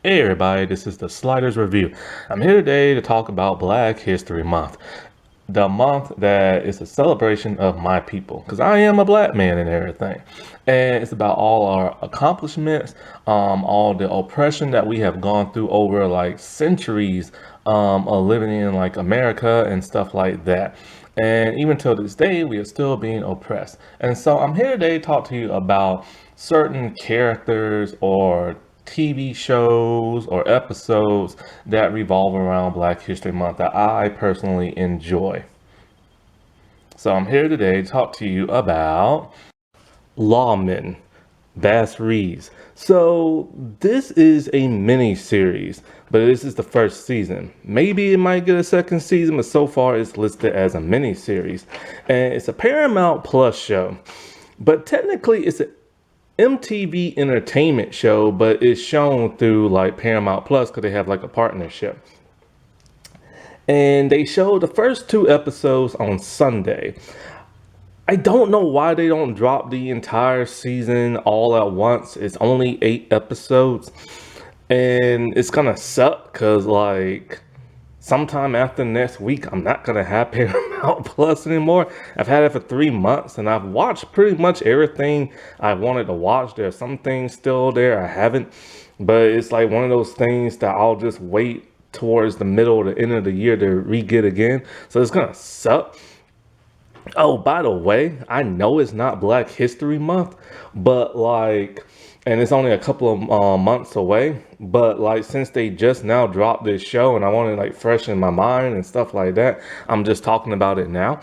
Hey everybody, this is the Sliders Review. I'm here today to talk about Black History Month. The month that is a celebration of my people, because I am a black man and everything. And it's about all our accomplishments, all the oppression that we have gone through over like centuries of living in like America and stuff like that. And even till this day, we are still being oppressed. And so I'm here today to talk to you about certain characters or TV shows or episodes that revolve around Black History Month that I personally enjoy. So I'm here today to talk to you about Lawmen, Reeves. So this is a mini series, but this is the first season. Maybe it might get a second season, but so far it's listed as a mini series. And it's a Paramount Plus show. But technically it's an MTV entertainment show, but it's shown through like Paramount Plus because they have like a partnership. And they showed the first two episodes on Sunday. I don't know why they don't drop the entire season all at once. It's only 8 episodes. And it's gonna suck because like sometime after next week, I'm not gonna have Paramount Plus anymore. I've had it for 3 months and I've watched pretty much everything I wanted to watch. There are some things still there I haven't, but it's like one of those things that I'll just wait towards the middle or the end of the year to re-get again. So it's gonna suck. Oh, by the way, I know it's not Black History Month, but like, and it's only a couple of months away, but like since they just now dropped this show and I want to like freshen my mind and stuff like that, I'm just talking about it now.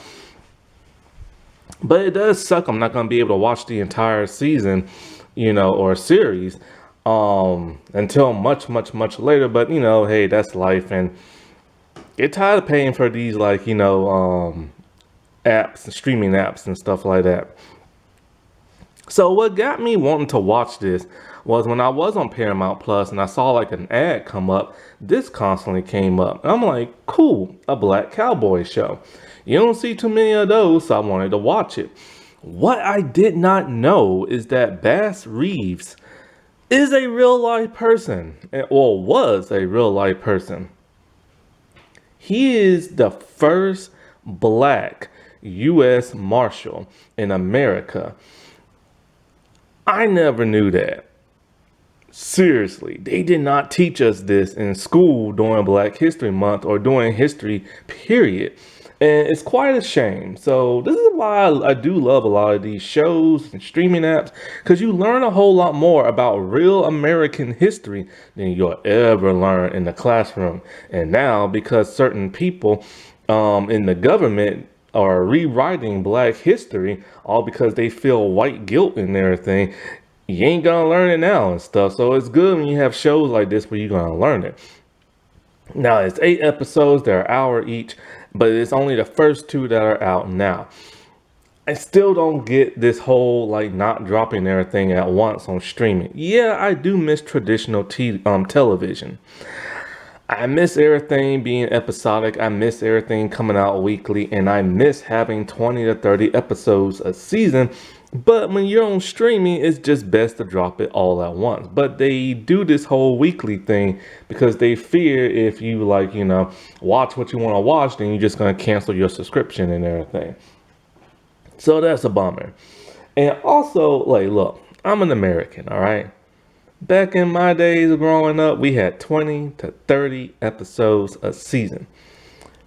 But it does suck. I'm not going to be able to watch the entire season, or series until much later. But hey, that's life, and get tired of paying for these like apps and streaming apps and stuff like that. So what got me wanting to watch this was when I was on Paramount Plus and I saw like an ad come up, this constantly came up. And I'm like, cool, a black cowboy show. You don't see too many of those, so I wanted to watch it. What I did not know is that Reeves is a real life person, or was a real life person. He is the first black U.S. Marshal in America. I never knew that. Seriously, they did not teach us this in school during Black History Month or during history, period. And it's quite a shame. So this is why I do love a lot of these shows and streaming apps, because you learn a whole lot more about real American history than you'll ever learn in the classroom. And now, because certain people in the government are rewriting Black history, all because they feel white guilt and everything, you ain't gonna learn it now and stuff. So it's good when you have shows like this where you're gonna learn it. Now it's 8 episodes, they're an hour each, but it's only the first 2 that are out now. I still don't get this whole like not dropping everything at once on streaming. Yeah, I do miss traditional television. I miss everything being episodic. I miss everything coming out weekly, and I miss having 20 to 30 episodes a season. But when you're on streaming, it's just best to drop it all at once. But they do this whole weekly thing because they fear if you watch what you want to watch, then you're just going to cancel your subscription and everything. So that's a bummer. And also, like, look, I'm an American, all right? Back in my days of growing up, we had 20 to 30 episodes a season.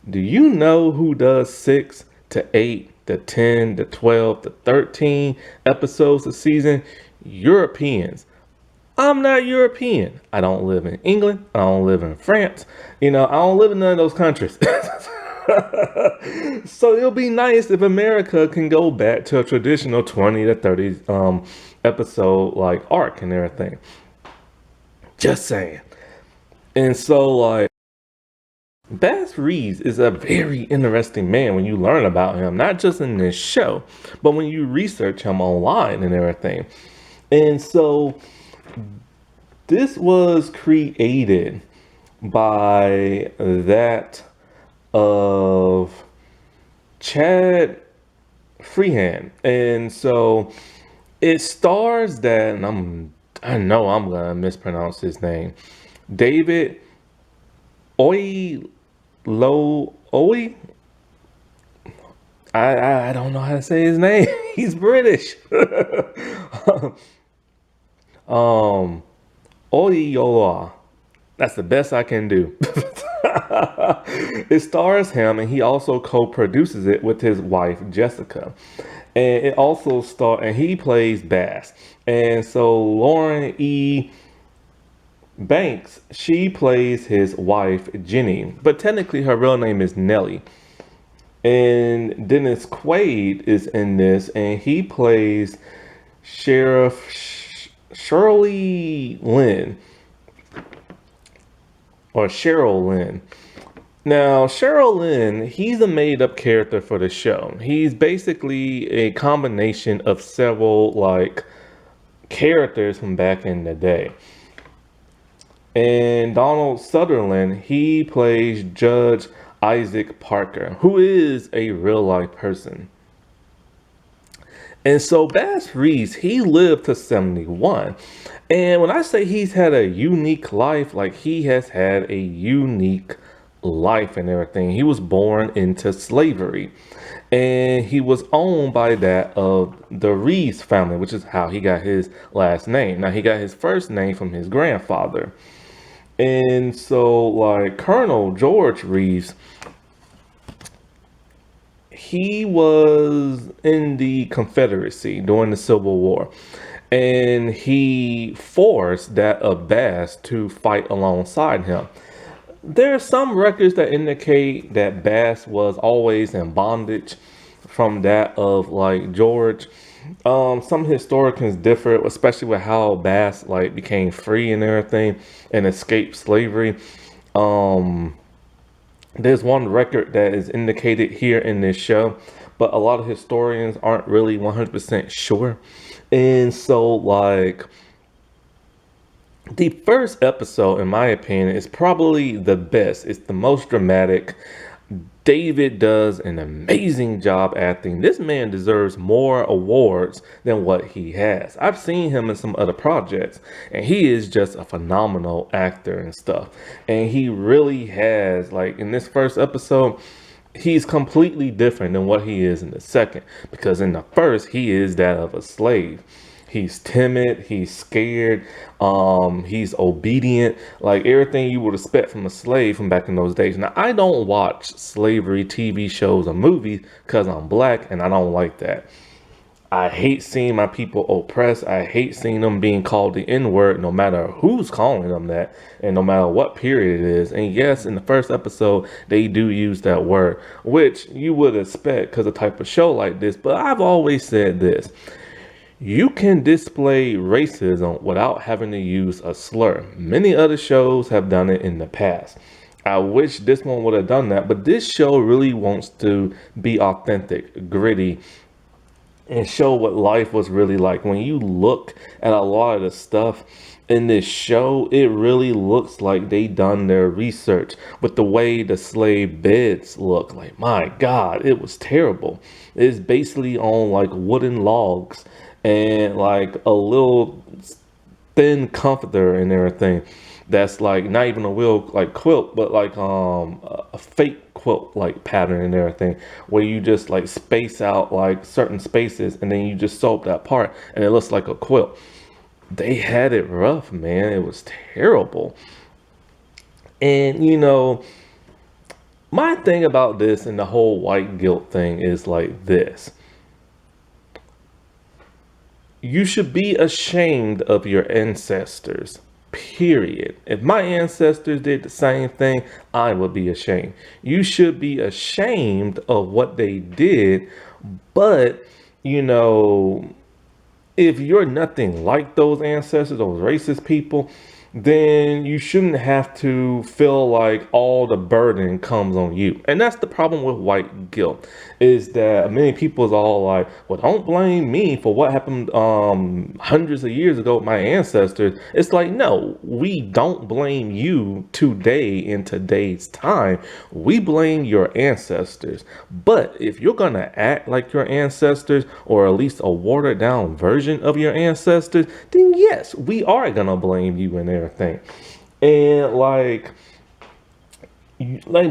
Do you know who does 6 to 8 to 10 to 12 to 13 episodes a season? Europeans. I'm not European. I don't live in England. I don't live in France. I don't live in none of those countries. So it'll be nice if America can go back to a traditional 20 to 30 episode like arc and everything. Just saying. And so like Reeves is a very interesting man when you learn about him, not just in this show, but when you research him online and everything. And so this was created by that of Chad Freehand. And so it stars that, and I know I'm gonna mispronounce his name, David Oi Lo Oi. I don't know how to say his name. He's British. um, Oyola. That's the best I can do. It stars him, and he also co-produces it with his wife Jessica. And it also and he plays Bass. And so Lauren E. Banks, she plays his wife Jenny, but technically her real name is Nellie. And Dennis Quaid is in this, and he plays Sheriff Shirley Lynn, or Cheryl Lynn. Now, Cheryl Lynn, he's a made-up character for the show. He's basically a combination of several, like, characters from back in the day. And Donald Sutherland, he plays Judge Isaac Parker, who is a real-life person. And so Bass Reeves, he lived to 71. And when I say he's had a unique life, like he has had a unique life and everything. He was born into slavery, and he was owned by that of the Reeves family, which is how he got his last name. Now, he got his first name from his grandfather. And so, like, Colonel George Reeves, he was in the Confederacy during the Civil War, and he forced that of Bass to fight alongside him. There are some records that indicate that Bass was always in bondage from that of, like, George. Some historians differ, especially with how Bass, like, became free and everything and escaped slavery. There's one record that is indicated here in this show, but a lot of historians aren't really 100% sure. And so, like, the first episode, in my opinion, is probably the best. It's the most dramatic. David does an amazing job acting. This man deserves more awards than what he has. I've seen him in some other projects, and he is just a phenomenal actor and stuff. And he really has, like, in this first episode, he's completely different than what he is in the second. Because in the first, he is that of a slave. He's timid, he's scared, he's obedient, like everything you would expect from a slave from back in those days. Now, I don't watch slavery TV shows or movies because I'm black, and I don't like that. I hate seeing my people oppressed. I hate seeing them being called the N-word, no matter who's calling them that, and no matter what period it is. And yes, in the first episode, they do use that word, which you would expect because of a type of show like this. But I've always said this. You can display racism without having to use a slur. Many other shows have done it in the past. I wish this one would have done that, but this show really wants to be authentic, gritty, and show what life was really like. When you look at a lot of the stuff in this show, it really looks like they done their research with the way the slave beds look. Like, my God, it was terrible. It's basically on like wooden logs and like a little thin comforter and everything that's like not even a real like quilt, but like a fake quilt like pattern and everything, where you just like space out like certain spaces and then you just sew up that part and it looks like a quilt. They had it rough, man. It was terrible. And you know, my thing about this and the whole white guilt thing is like this. You should be ashamed of your ancestors, period. If my ancestors did the same thing, I would be ashamed. You should be ashamed of what they did, but, you know, if you're nothing like those ancestors, those racist people, then you shouldn't have to feel like all the burden comes on you. And that's the problem with white guilt, is that many people is all like, well, don't blame me for what happened hundreds of years ago with my ancestors. It's like, no, we don't blame you today in today's time. We blame your ancestors. But if you're gonna act like your ancestors, or at least a watered down version of your ancestors, then yes, we are gonna blame you and everything. And like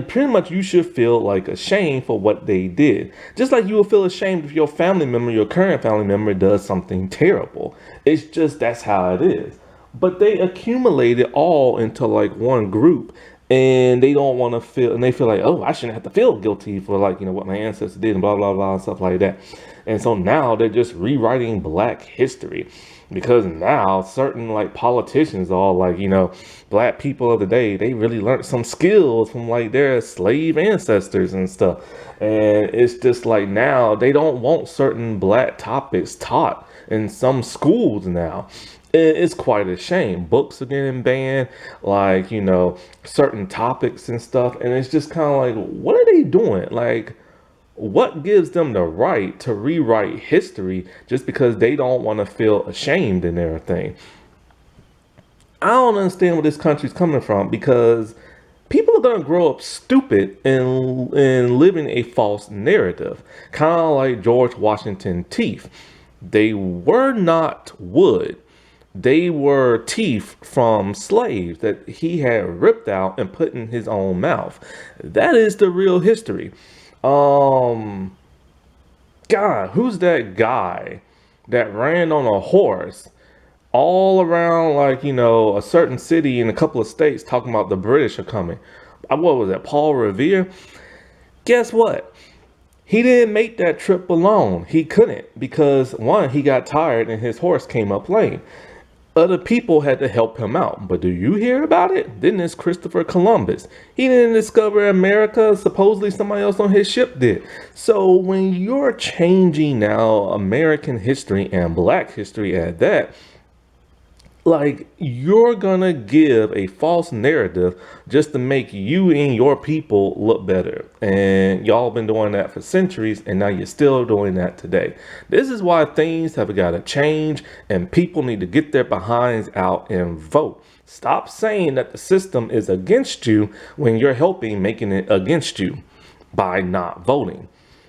pretty much you should feel like ashamed for what they did, just like you will feel ashamed if your family member, your current family member, does something terrible. It's just that's how it is. But they accumulate it all into like one group, and they don't want to feel, and they feel like, oh, I shouldn't have to feel guilty for like, what my ancestors did and blah blah blah and stuff like that. And so now they're just rewriting black history, because now certain like politicians are like, black people of the day, they really learned some skills from like their slave ancestors and stuff. And it's just like now they don't want certain black topics taught in some schools now. It's quite a shame. Books are getting banned, like, certain topics and stuff. And it's just kind of like, what are they doing? Like, what gives them the right to rewrite history just because they don't want to feel ashamed and everything? I don't understand where this country's coming from, because people are going to grow up stupid and living a false narrative, kind of like George Washington teeth. They were not wood. They were teeth from slaves that he had ripped out and put in his own mouth. That is the real history. Um, God, who's that guy that ran on a horse all around, like, a certain city in a couple of states, talking about the British are coming? What was that, Paul Revere? Guess what? He didn't make that trip alone. He couldn't, because one, he got tired and his horse came up lame. Other people had to help him out. But do you hear about it? Then there's Christopher Columbus. He didn't discover America. Supposedly somebody else on his ship did. So when you're changing now American history and black history at that, like, you're gonna give a false narrative just to make you and your people look better. And y'all been doing that for centuries, and now you're still doing that today. This is why things have got to change, and people need to get their behinds out and vote. Stop saying that the system is against you when you're helping making it against you by not voting,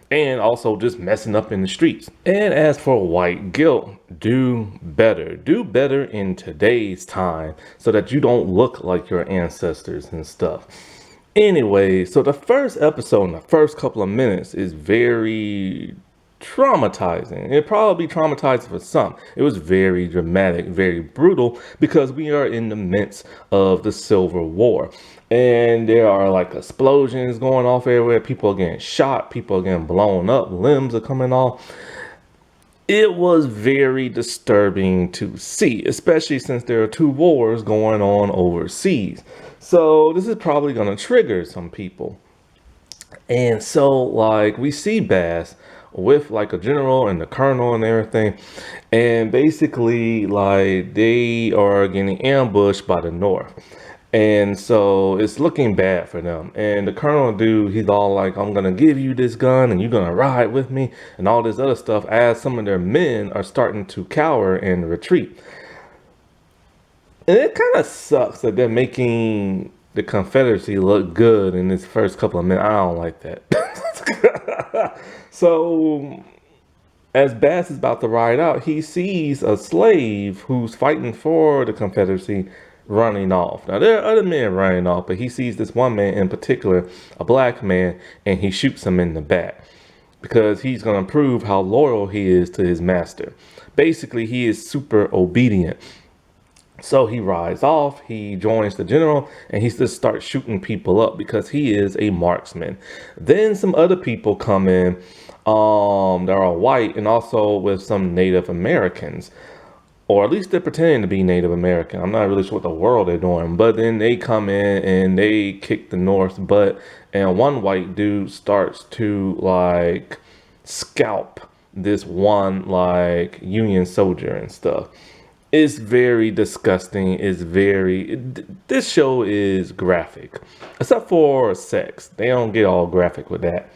and also just messing up in the streets. And as for white guilt, do better. Do better in today's time so that you don't look like your ancestors and stuff. Anyway, so the first episode in the first couple of minutes is very traumatizing. It probably be traumatizing for some. It was very dramatic, very brutal, because we are in the midst of the Civil War. And there are like explosions going off everywhere. People are getting shot. People are getting blown up. Limbs are coming off. It was very disturbing to see, especially since there are two wars going on overseas. So this is probably going to trigger some people. And so, like, we see Bass with like a general and the colonel and everything. And basically, like, they are getting ambushed by the North. And so it's looking bad for them. And the colonel dude, he's all like, I'm going to give you this gun and you're going to ride with me and all this other stuff, as some of their men are starting to cower and retreat. And it kind of sucks that they're making the Confederacy look good in this first couple of minutes. I don't like that. So as Bass is about to ride out, he sees a slave who's fighting for the Confederacy running off. Now, there are other men running off, but he sees this one man in particular, a black man, and he shoots him in the back because he's going to prove how loyal he is to his master. Basically, he is super obedient. So he rides off, he joins the general, and he just starts shooting people up because he is a marksman. Then some other people come in that are white, and also with some Native Americans. Or at least they're pretending to be Native American. I'm not really sure what the world they're doing. But then they come in and they kick the North's butt. And one white dude starts to like scalp this one like Union soldier and stuff. It's very disgusting. This show is graphic. Except for sex. They don't get all graphic with that.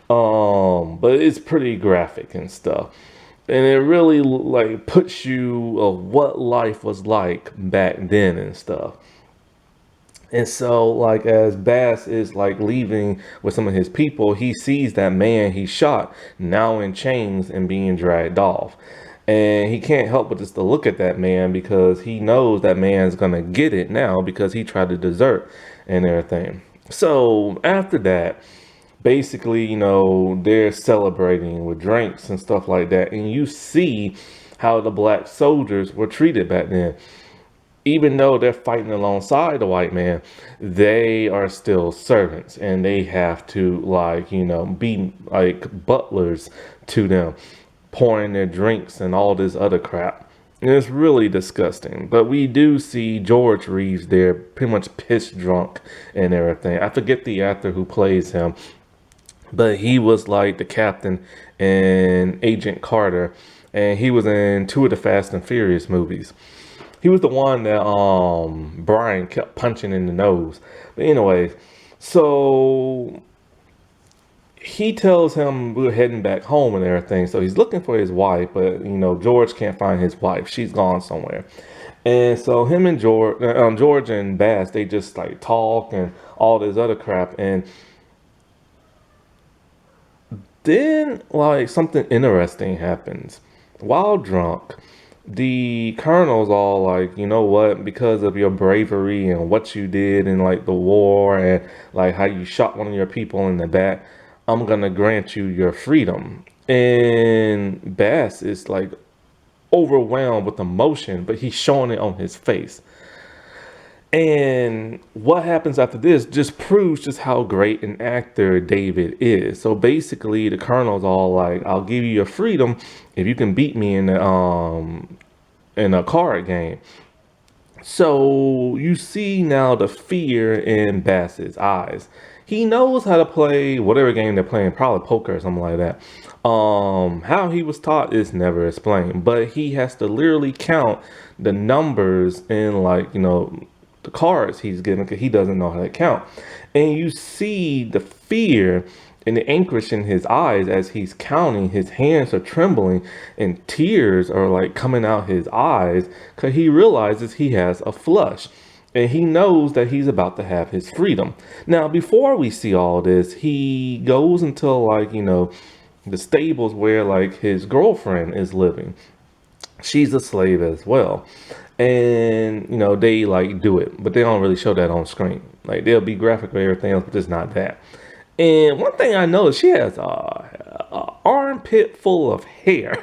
But it's pretty graphic and stuff. And it really like puts you of what life was like back then and stuff. And so, like, as Bass is like leaving with some of his people, he sees that man he shot now in chains and being dragged off. And he can't help but just to look at that man because he knows that man's gonna get it now because he tried to desert and everything. So after that, basically, they're celebrating with drinks and stuff like that. And you see how the black soldiers were treated back then. Even though they're fighting alongside the white man, they are still servants and they have to, like, be like butlers to them, pouring their drinks and all this other crap. And it's really disgusting. But we do see George Reeves there pretty much piss drunk and everything. I forget the actor who plays him, but he was like the captain in Agent Carter, and he was in 2 of the Fast and Furious movies. He was the one that Brian kept punching in the nose. But anyways, so he tells him we're heading back home and everything. So he's looking for his wife, but George can't find his wife. She's gone somewhere. And so him and George and Bass, they just like talk and all this other crap. And then like something interesting happens. While drunk, the colonel's all like, you know what, because of your bravery and what you did in like the war and like how you shot one of your people in the back, I'm gonna grant you your freedom. And Bass is like overwhelmed with emotion, but he's showing it on his face. And what happens after this just proves just how great an actor David is. So basically the colonel's all like, I'll give you your freedom if you can beat me in a card game. So you see now the fear in Bass's eyes. He knows how to play whatever game they're playing, probably poker or something like that. How he was taught is never explained, but he has to literally count the numbers in like, the cards he's given because he doesn't know how to count. And you see the fear and the anguish in his eyes as he's counting. His hands are trembling and tears are like coming out his eyes because he realizes he has a flush and he knows that he's about to have his freedom. Now, before we see all this, he goes until like, the stables where like his girlfriend is living. She's a slave as well. And they like do it, but they don't really show that on screen. Like they'll be graphic or everything else, but it's not that. And one thing I noticed, she has a armpit full of hair.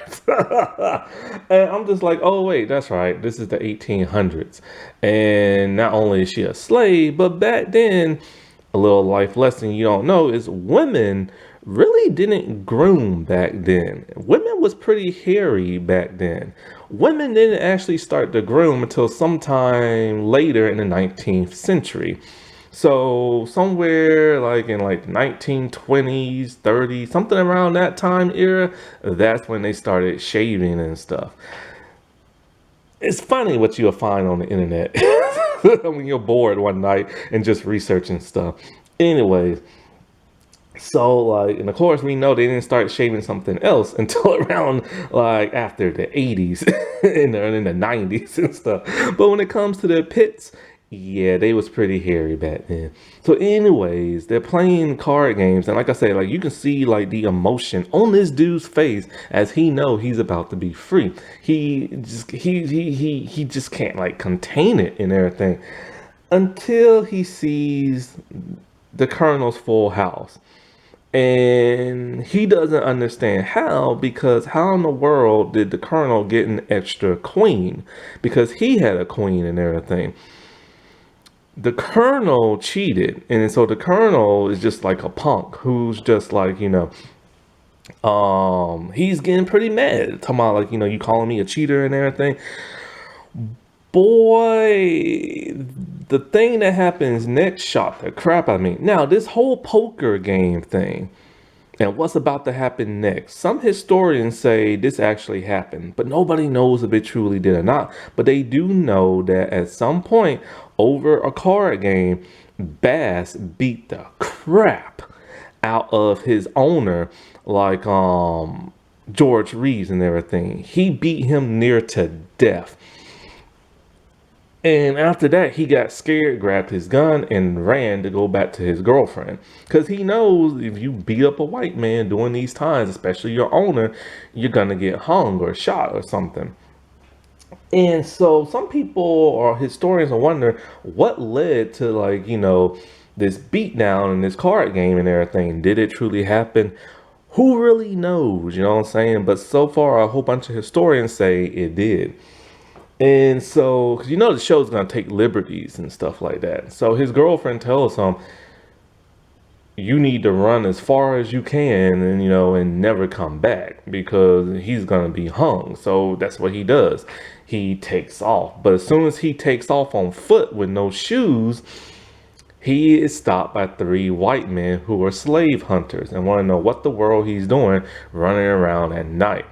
And I'm just like, oh wait, that's right, this is the 1800s. And not only is she a slave, but back then, a little life lesson you don't know is women really didn't groom back then. Women was pretty hairy back then. Women didn't actually start to groom until sometime later in the 19th century. So somewhere like in like 1920s, 30s, something around that time era, that's when they started shaving and stuff. It's funny what you'll find on the internet when you're bored one night and just researching stuff. Anyways, so like, and of course we know they didn't start shaving something else until around like after the 80s in the 90s and stuff. But when it comes to the pits, yeah, they was pretty hairy back then. So anyways, they're playing card games, and like I said, like you can see like the emotion on this dude's face as he know he's about to be free. He just can't like contain it and everything until he sees the colonel's full house. And he doesn't understand how, because how in the world did the colonel get an extra queen? Because he had a queen and everything. The colonel cheated, and so the colonel is just like a punk who's just like, he's getting pretty mad, talking about like, you calling me a cheater and everything. Boy, the thing that happens next shot the crap out of me. Now, this whole poker game thing and what's about to happen next, some historians say this actually happened, but nobody knows if it truly did or not. But they do know that at some point over a card game, Bass beat the crap out of his owner, like George Reeves and everything. He beat him near to death. And after that, he got scared, grabbed his gun, and ran to go back to his girlfriend. Because he knows if you beat up a white man during these times, especially your owner, you're going to get hung or shot or something. And so some people or historians wonder what led to, like, this beatdown in this card game and everything. Did it truly happen? Who really knows? You know what I'm saying? But so far, a whole bunch of historians say it did. And so, because the show's going to take liberties and stuff like that. So his girlfriend tells him, you need to run as far as you can and, and never come back because he's going to be hung. So that's what he does. He takes off. But as soon as he takes off on foot with no shoes, he is stopped by 3 white men who are slave hunters and want to know what the world he's doing running around at night.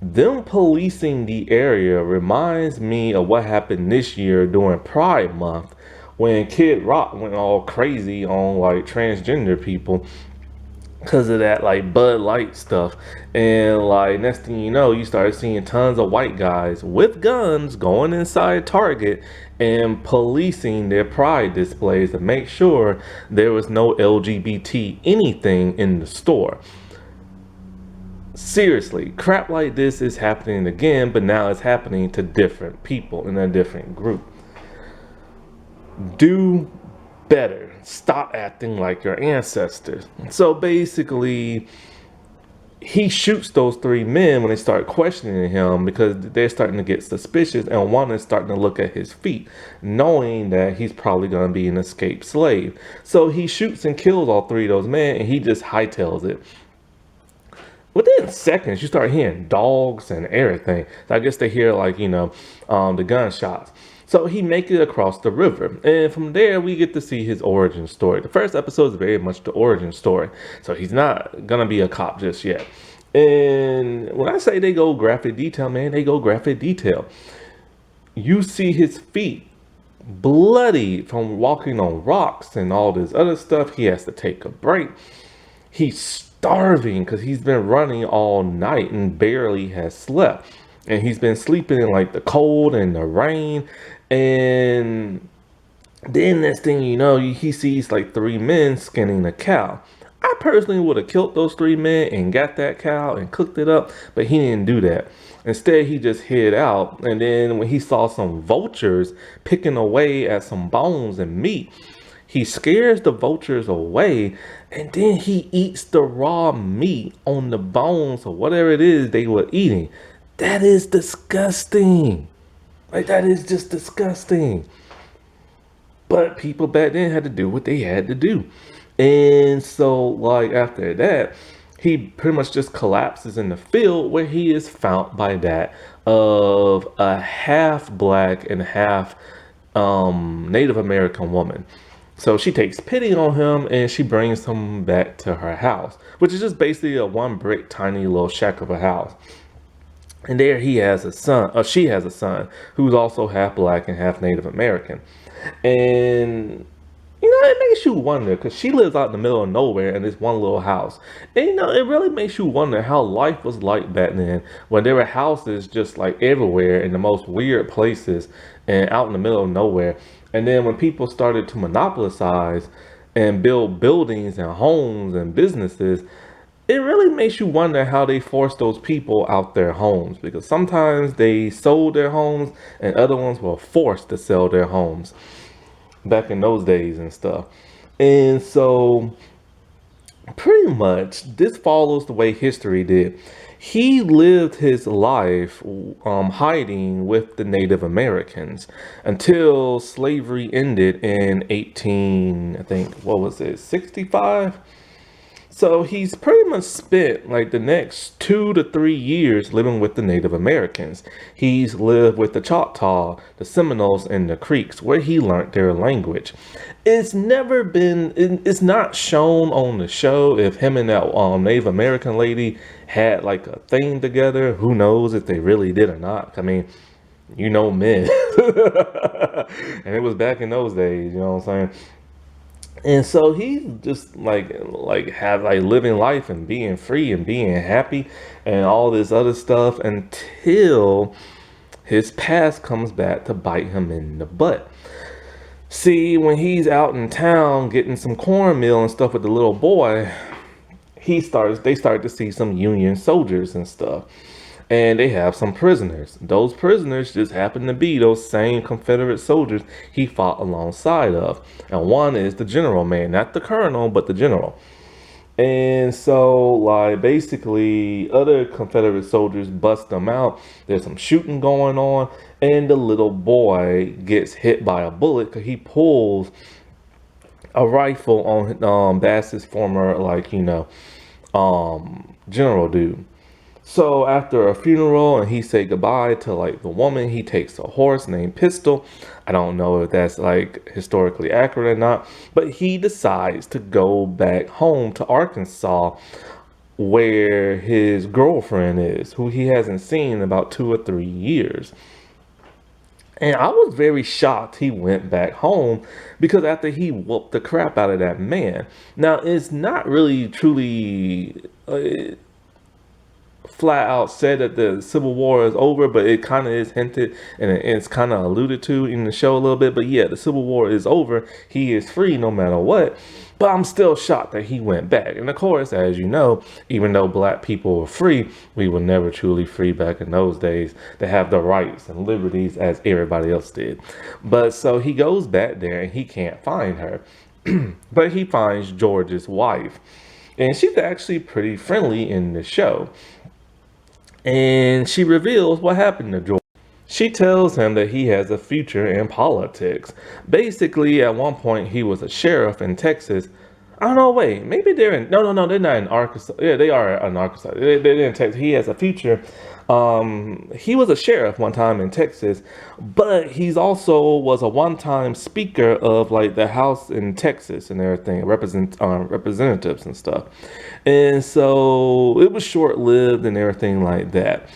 Them policing the area reminds me of what happened this year during Pride Month when Kid Rock went all crazy on like transgender people because of that like Bud Light stuff. And like next thing you know, you started seeing tons of white guys with guns going inside Target and policing their pride displays to make sure there was no LGBT anything in the store. Seriously, crap like this is happening again, but now it's happening to different people in a different group. Do better. Stop acting like your ancestors. So basically, he shoots those 3 men when they start questioning him because they're starting to get suspicious, and one is starting to look at his feet, knowing that he's probably going to be an escaped slave. So he shoots and kills all 3 of those men, and he just hightails it. Within seconds, you start hearing dogs and everything. So I guess they hear like, the gunshots. So he makes it across the river. And from there, we get to see his origin story. The first episode is very much the origin story. So he's not going to be a cop just yet. And when I say they go graphic detail, man, they go graphic detail. You see his feet bloody from walking on rocks and all this other stuff. He has to take a break. He's starving because he's been running all night and barely has slept. And he's been sleeping in like the cold and the rain. And then next thing you know, he sees like 3 men skinning a cow. I personally would have killed those 3 men and got that cow and cooked it up, but he didn't do that. Instead, he just hid out. And then when he saw some vultures picking away at some bones and meat, he scares the vultures away, and then he eats the raw meat on the bones or whatever it is they were eating. That is disgusting. Like, that is just disgusting. But people back then had to do what they had to do. And so, like, after that, he pretty much just collapses in the field where he is found by that of a half black and half Native American woman. So she takes pity on him and she brings him back to her house, which is just basically a 1 brick tiny little shack of a house. And there he has a son, or she has a son, who's also half black and half Native American. And it makes you wonder, because she lives out in the middle of nowhere in this one little house. And it really makes you wonder how life was like back then, when there were houses just like everywhere in the most weird places and out in the middle of nowhere. And then when people started to monopolize and build buildings and homes and businesses, it really makes you wonder how they forced those people out their homes, because sometimes they sold their homes and other ones were forced to sell their homes back in those days and stuff. And so pretty much this follows the way history did. He lived his life hiding with the Native Americans until slavery ended in 65? So he's pretty much spent like the next 2 to 3 years living with the Native Americans. He's lived with the Choctaw, the Seminoles, and the Creeks, where he learned their language. It's not shown on the show if him and that Native American lady had like a thing together. Who knows if they really did or not? I mean, men. And it was back in those days, you know what I'm saying? And so he's just like living life and being free and being happy and all this other stuff until his past comes back to bite him in the butt. See, when he's out in town getting some cornmeal and stuff with the little boy, they start to see some Union soldiers and stuff. And they have some prisoners. Those prisoners just happen to be those same Confederate soldiers he fought alongside of. And one is the general man, not the colonel, but the general. And so, like, basically, other Confederate soldiers bust them out. There's some shooting going on, and the little boy gets hit by a bullet because he pulls a rifle on Bass's former, general dude. So after a funeral and he said goodbye to like the woman, he takes a horse named Pistol. I don't know if that's like historically accurate or not, but he decides to go back home to Arkansas where his girlfriend is, who he hasn't seen in about 2 or 3 years. And I was very shocked he went back home because after he whooped the crap out of that man. Now, it's not really truly flat out said that the Civil War is over, but it kind of is hinted and it's kind of alluded to in the show a little bit. But yeah, the Civil War is over. He is free no matter what. But I'm still shocked that he went back. And of course, as you know, even though black people were free, we were never truly free back in those days to have the rights and liberties as everybody else did. But so he goes back there and he can't find her. But he finds George's wife. And she's actually pretty friendly in the show. And she reveals what happened to George. She tells him that he has a future in politics. Basically, at one point, he was a sheriff in Texas. I don't know, wait, maybe they're in, no, they're not in Arkansas. Yeah, they are in Arkansas. They're in Texas. He has a future. He was a sheriff one time in Texas, but he's also was a one-time speaker of like the House in Texas and everything, representatives and stuff. And so it was short-lived and everything like that.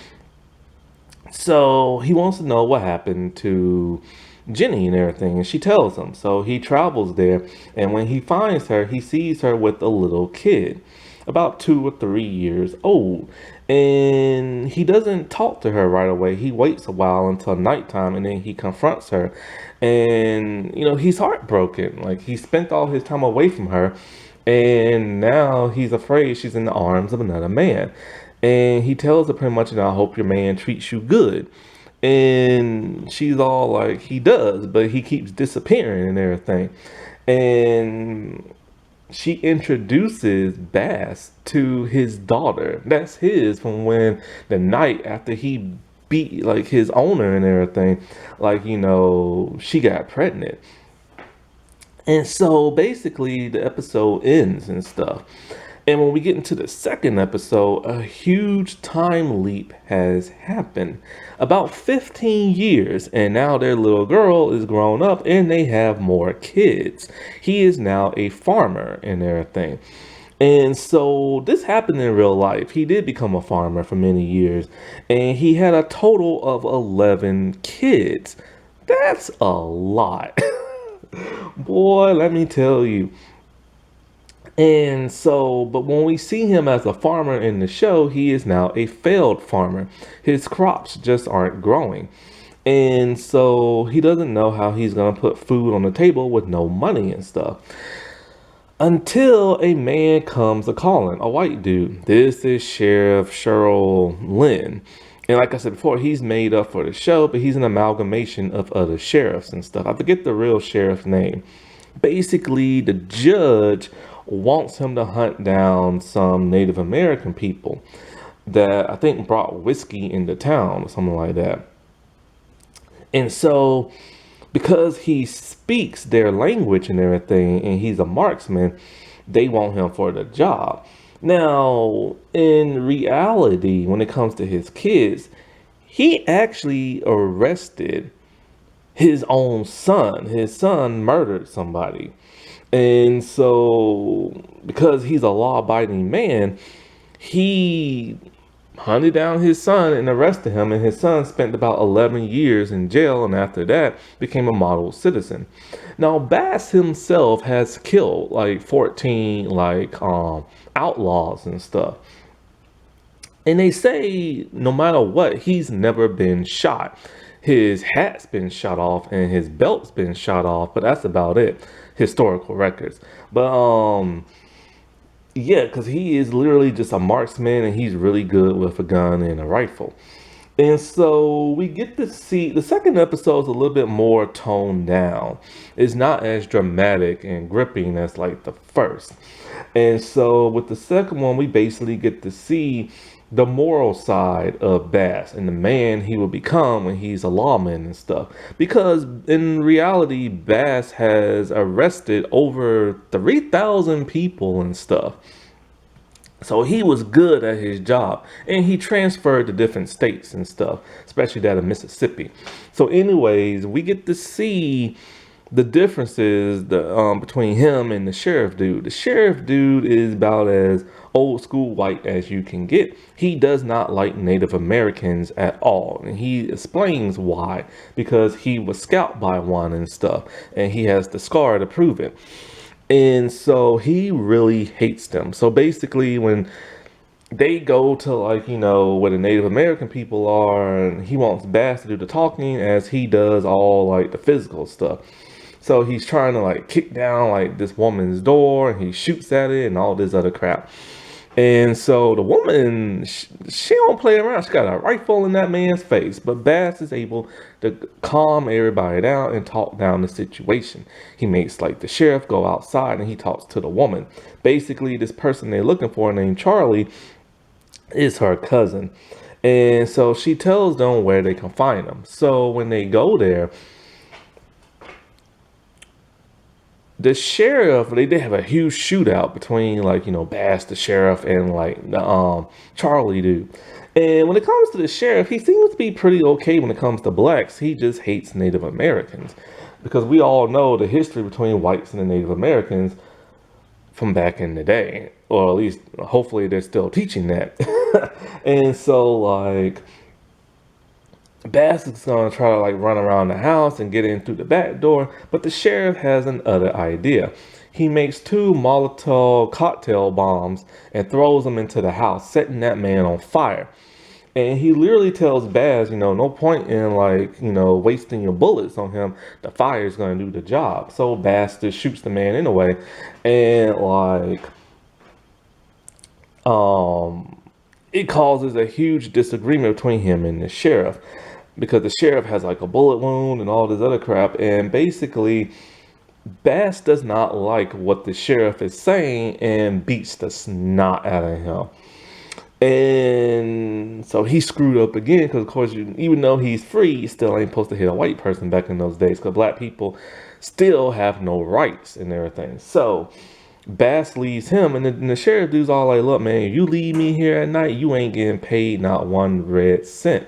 So he wants to know what happened to Jenny and everything, and she tells him. So he travels there, and when he finds her, he sees her with a little kid, about 2 or 3 years old. And he doesn't talk to her right away. He waits a while until nighttime, and then he confronts her. And, you know, he's heartbroken. Like, he spent all his time away from her, and now he's afraid she's in the arms of another man. And he tells her pretty much, you know, I hope your man treats you good. And she's all like, he does, but he keeps disappearing and everything. And she introduces Bass to his daughter. That's his from when the night after he beat like his owner and everything, like, you know, she got pregnant. And so basically the episode ends and stuff. And when we get into the second episode, a huge time leap has happened. About 15 years, and now their little girl is grown up and they have more kids. He is now a farmer and everything. And so this happened in real life. He did become a farmer for many years, and he had a total of 11 kids. That's a lot. Boy, let me tell you. And so, but when we see him as a farmer in the show, he is now a failed farmer. His crops just aren't growing. And so he doesn't know how he's going to put food on the table with no money and stuff. Until a man comes a-calling, a white dude. This is Sheriff Cheryl Lynn. And like I said before, he's made up for the show, but he's an amalgamation of other sheriffs and stuff. I forget the real sheriff's name. Basically, the judge wants him to hunt down some Native American people that I think brought whiskey into town or something like that. And so because he speaks their language and everything, and he's a marksman, they want him for the job. Now, in reality, when it comes to his kids, he actually arrested his own son. His son murdered somebody. And so, because he's a law-abiding man, he hunted down his son and arrested him, and his son spent about 11 years in jail, and after that became a model citizen. Now, Bass himself has killed like 14 outlaws and stuff. And they say no matter what, he's never been shot. His hat's been shot off and his belt's been shot off, but that's about it. Historical records. But yeah, because he is literally just a marksman and he's really good with a gun and a rifle. And so we get to see the second episode is a little bit more toned down. It's not as dramatic and gripping as like the first. And so with the second one, we basically get to see the moral side of Bass and the man he will become when he's a lawman and stuff. Because in reality, Bass has arrested over 3,000 people and stuff. So he was good at his job, and he transferred to different states and stuff, especially that of Mississippi. So anyways, we get to see the differences between him and the sheriff dude. The sheriff dude is about as old school white as you can get. He does not like Native Americans at all, and he explains why, because he was scalped by one and stuff, and he has the scar to prove it. And so he really hates them. So basically, when they go to, like, you know, where the Native American people are, and he wants Bass to do the talking as he does all like the physical stuff. So he's trying to like kick down like this woman's door, and he shoots at it and all this other crap. And so the woman, she don't play around. She got a rifle in that man's face. But Bass is able to calm everybody down and talk down the situation. He makes like the sheriff go outside and he talks to the woman. Basically, this person they're looking for named Charlie is her cousin. And so she tells them where they can find him. So when they go there, the sheriff, they have a huge shootout between, like, you know, Bass, the sheriff, and like the Charlie dude. And when it comes to the sheriff, he seems to be pretty okay when it comes to blacks. He just hates Native Americans, because we all know the history between whites and the Native Americans from back in the day, or at least hopefully they're still teaching that. And so like Bass is gonna try to like run around the house and get in through the back door, but the sheriff has another idea. He makes 2 Molotov cocktail bombs and throws them into the house, setting that man on fire. And he literally tells Bass, you know, no point in like, you know, wasting your bullets on him. The fire is gonna do the job. So Bass just shoots the man anyway, and like, it causes a huge disagreement between him and the sheriff, because the sheriff has like a bullet wound and all this other crap. And basically Bass does not like what the sheriff is saying and beats the snot out of him. And so he screwed up again, because of course, even though he's free, he still ain't supposed to hit a white person back in those days, because black people still have no rights and everything. So Bass leaves him, and the sheriff dude's all like, look man, you leave me here at night, you ain't getting paid not 1 red cent.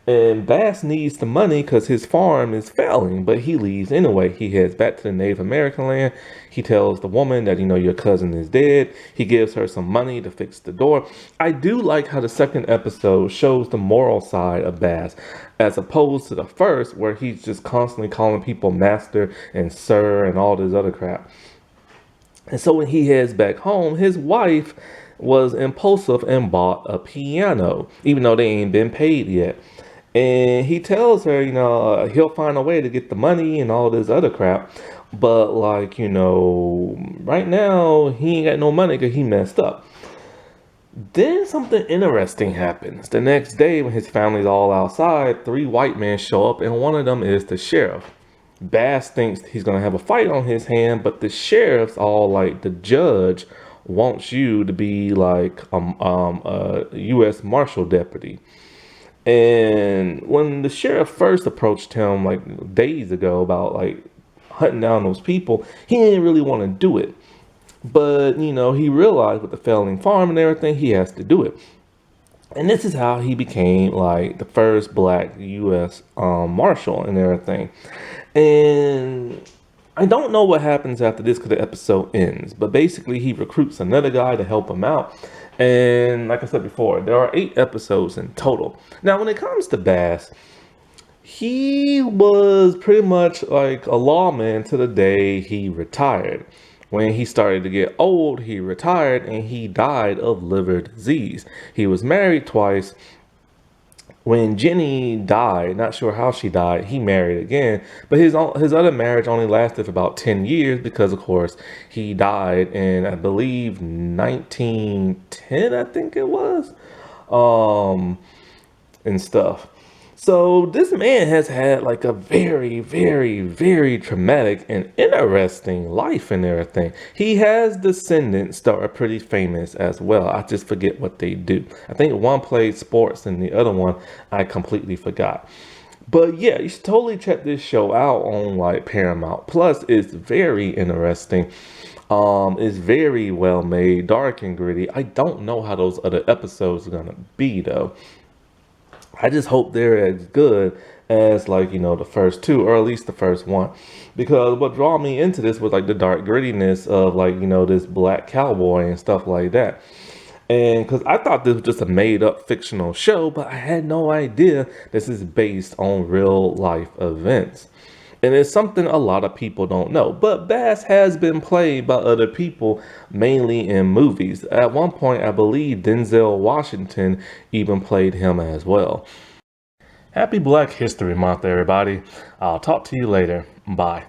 And Bass needs the money because his farm is failing, but he leaves anyway. He heads back to the Native American land. He tells the woman that, you know, your cousin is dead. He gives her some money to fix the door. I do like how the second episode shows the moral side of Bass, as opposed to the first, where he's just constantly calling people master and sir and all this other crap. And so when he heads back home, his wife was impulsive and bought a piano, even though they ain't been paid yet. And he tells her, you know, he'll find a way to get the money and all this other crap. But like, you know, right now he ain't got no money because he messed up. Then something interesting happens. The next day when his family's all outside, 3 white men show up, and one of them is the sheriff. Bass thinks he's going to have a fight on his hand, but the sheriff's all like, the judge wants you to be like a U.S. Marshal deputy. And when the sheriff first approached him like days ago about like hunting down those people, he didn't really want to do it. But, you know, he realized with the failing farm and everything, he has to do it. And this is how he became like the first black U.S. Marshal and everything. And I don't know what happens after this because the episode ends. But basically he recruits another guy to help him out. And like I said before, there are 8 episodes in total. Now, when it comes to Bass, he was pretty much like a lawman to the day he retired. When he started to get old, he retired and he died of liver disease. He was married twice, when Jenny died, not sure how she died, he married again. But his other marriage only lasted for about 10 years because, of course, he died in, I believe, 1910, I think it was, um, and stuff. So this man has had like a very, very, very traumatic and interesting life and everything. He has descendants that are pretty famous as well. I just forget what they do. I think one played sports and the other one I completely forgot. But yeah, you should totally check this show out on like Paramount Plus. It's very interesting. It's very well made, dark and gritty. I don't know how those other episodes are gonna be though. I just hope they're as good as like, the first two, or at least the first one. Because what draw me into this was like the dark grittiness of like, this black cowboy and stuff like that. And because I thought this was just a made up fictional show, but I had no idea this is based on real life events. And it's something a lot of people don't know. But Bass has been played by other people, mainly in movies. At one point, I believe Denzel Washington even played him as well. Happy Black History Month, everybody. I'll talk to you later. Bye.